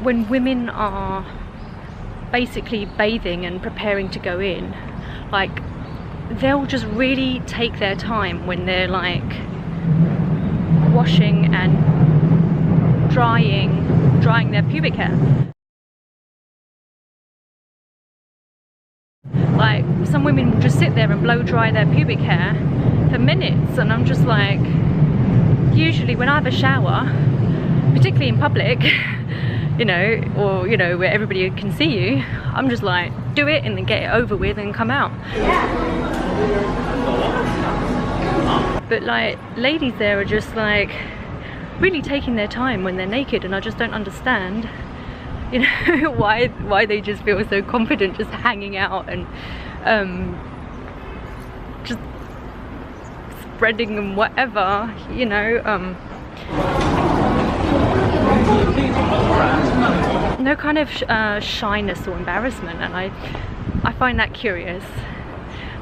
when women are basically bathing and preparing to go in, like, they'll just really take their time when they're like washing and drying their pubic hair. Like, some women will just sit there and blow dry their pubic hair for minutes, and I'm just like, usually when I have a shower, particularly in public, you know, or you know, where everybody can see you, I'm just like, do it and then get it over with and come out. But like, ladies there are just like really taking their time when they're naked, and I just don't understand, you know, why they just feel so confident just hanging out and just spreading and whatever, you know. No kind of shyness or embarrassment, and I find that curious.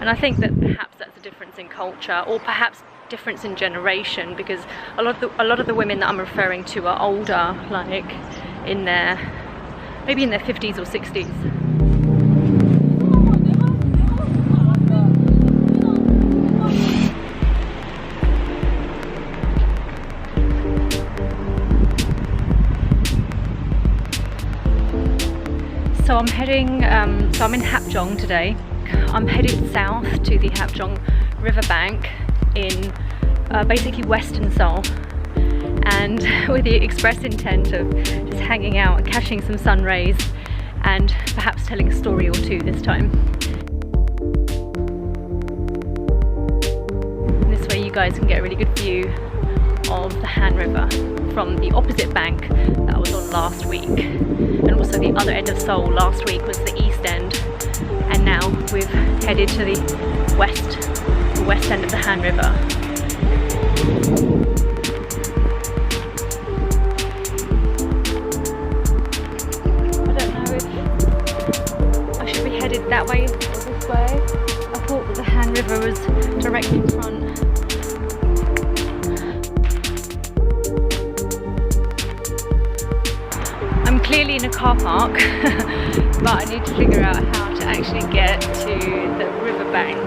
And I think that perhaps that's a difference in culture, or perhaps difference in generation, because a lot of the women that I'm referring to are older, like in their, maybe in their 50s or 60s. So I'm heading, so I'm in Hapjeong today. I'm headed south to the Hapjeong riverbank in basically western Seoul, and with the express intent of just hanging out and catching some sun rays and perhaps telling a story or two this time. This way you guys can get a really good view of the Han River from the opposite bank that I was on last week, and also the other end of Seoul. Last week was the east end, and now we've headed to the west end of the Han River. I don't know if I should be headed that way or this way. I thought that the Han River was directly in front. I'm clearly in a car park, but I need to figure out how to actually get to the riverbank.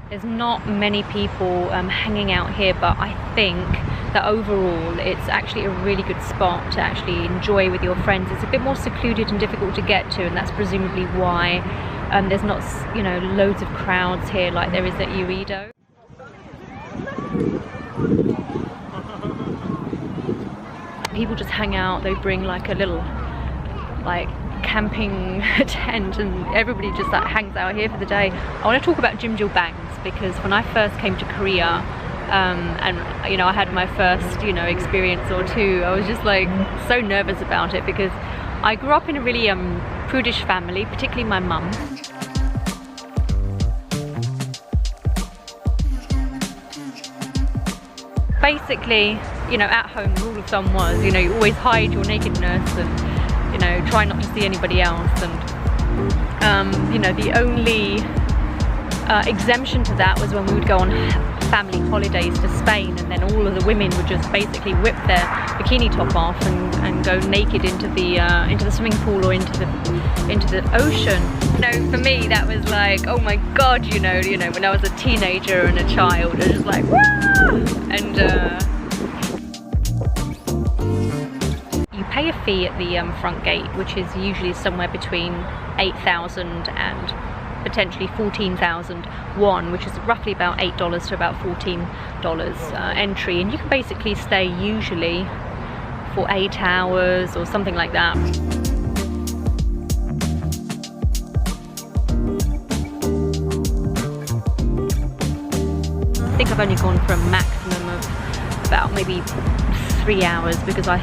There's not many people hanging out here, but I think that overall it's actually a really good spot to actually enjoy with your friends. It's a bit more secluded and difficult to get to, and that's presumably why there's not, you know, loads of crowds here like there is at Uido. People just hang out, they bring like a little like camping tent, and everybody just like hangs out here for the day. I want to talk about Jjimjilbangs, because when I first came to Korea and you know, I had my first, you know, experience or two, I was just like so nervous about it, because I grew up in a really prudish family, particularly my mum. Basically, you know, at home the rule of thumb was, you know, you always hide your nakedness and, you know, try not to see anybody else. And you know, the only exemption to that was when we would go on family holidays to Spain, and then all of the women would just basically whip their bikini top off and go naked into the swimming pool or into the ocean. You know, for me that was like, oh my god, you know, when I was a teenager and a child, I was just like, wah! And you pay a fee at the front gate, which is usually somewhere between 8,000 and potentially 14,000 won, which is roughly about $8 to about $14 entry, and you can basically stay usually for 8 hours or something like that. I think I've only gone for a maximum of about maybe 3 hours because I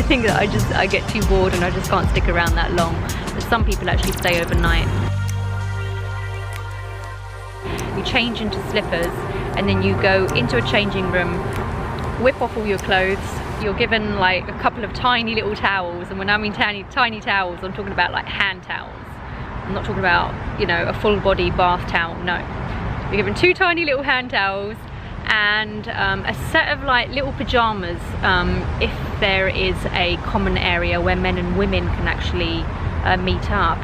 think that I get too bored and I just can't stick around that long. But some people actually stay overnight. You change into slippers and then you go into a changing room, whip off all your clothes. You're given like a couple of tiny little towels, and when I mean tiny towels, I'm talking about like hand towels. I'm not talking about, you know, a full body bath towel, no. You're given 2 tiny little hand towels and a set of like little pajamas if there is a common area where men and women can actually meet up.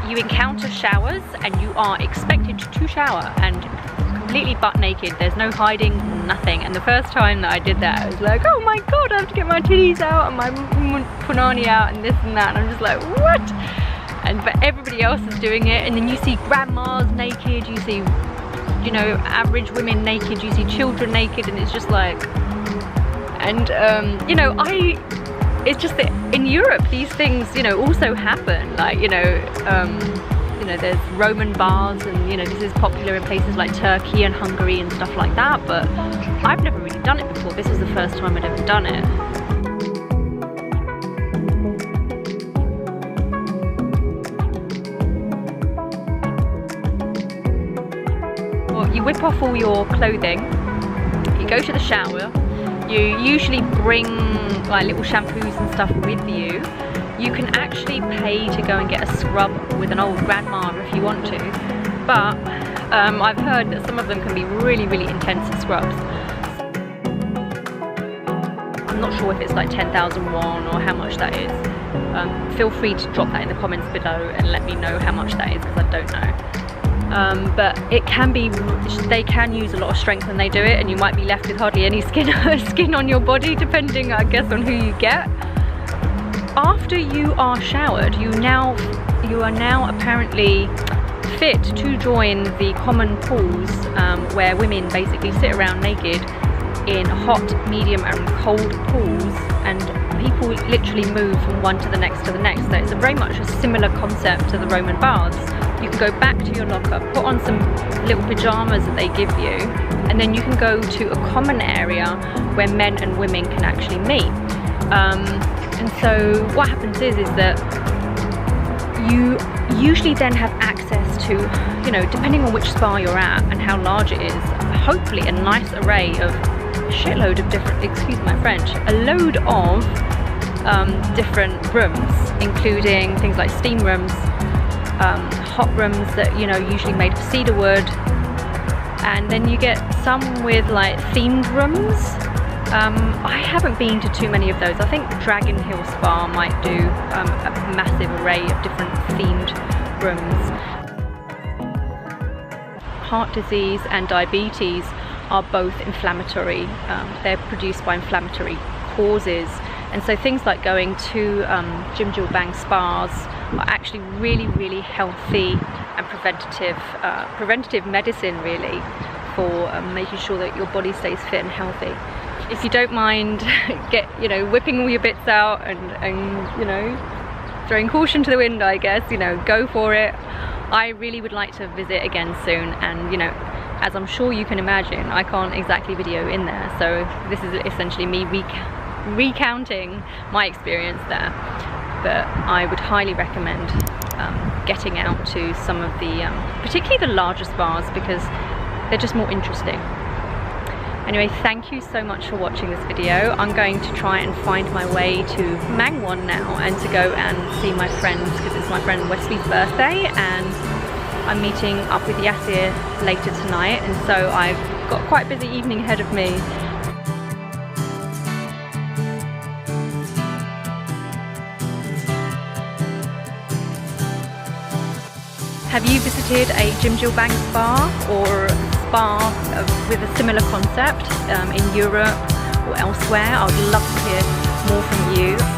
You encounter showers and you are expected to shower and completely butt naked. There's no hiding, nothing. And the first time that I did that, I was like, oh my god, I have to get my titties out and my punani out and this and that, and I'm just like, what? But everybody else is doing it, and then you see grandmas naked, you see, you know, average women naked, you see children naked, and it's just like, and you know, it's just that in Europe these things, you know, also happen. Like, you know, there's Roman baths, and you know, this is popular in places like Turkey and Hungary and stuff like that, but I've never really done it before. This is the first time I'd ever done it. Well, you whip off all your clothing, you go to the shower, you usually bring like little shampoos and stuff with you. You can actually pay to go and get a scrub with an old grandma if you want to, but I've heard that some of them can be really, really intense scrubs. I'm not sure if it's like 10,000 won or how much that is. Feel free to drop that in the comments below and let me know how much that is, because I don't know. But it can be, they can use a lot of strength when they do it, and you might be left with hardly any skin on your body, depending, I guess, on who you get. After you are showered, you are now apparently fit to join the common pools where women basically sit around naked in hot, medium and cold pools, and people literally move from one to the next to the next. So it's very much a similar concept to the Roman baths. You can go back to your locker, put on some little pajamas that they give you, and then you can go to a common area where men and women can actually meet. And so what happens is that you usually then have access to, you know, depending on which spa you're at and how large it is, hopefully a nice array of a shitload of different, excuse my French, a load of different rooms, including things like steam rooms, hot rooms that, you know, usually made of cedar wood, and then you get some with like themed rooms. I haven't been to too many of those. I think Dragon Hill Spa might do a massive array of different themed rooms. Heart disease and diabetes are both inflammatory. They're produced by inflammatory causes, and so things like going to Jjimjilbang spas are actually really, really healthy and preventative medicine, really, for making sure that your body stays fit and healthy. If you don't mind, whipping all your bits out and you know, throwing caution to the wind, I guess, you know, go for it. I really would like to visit again soon, and you know, as I'm sure you can imagine, I can't exactly video in there, so this is essentially me recounting my experience there. But I would highly recommend getting out to some of the, particularly the larger spas, because they're just more interesting. Anyway, thank you so much for watching this video. I'm going to try and find my way to Mangwon now and to go and see my friends, because it's my friend Wesley's birthday and I'm meeting up with Yasir later tonight, and so I've got quite a busy evening ahead of me. Have you visited a Jjimjilbang spa or spa with a similar concept in Europe or elsewhere? I would love to hear more from you.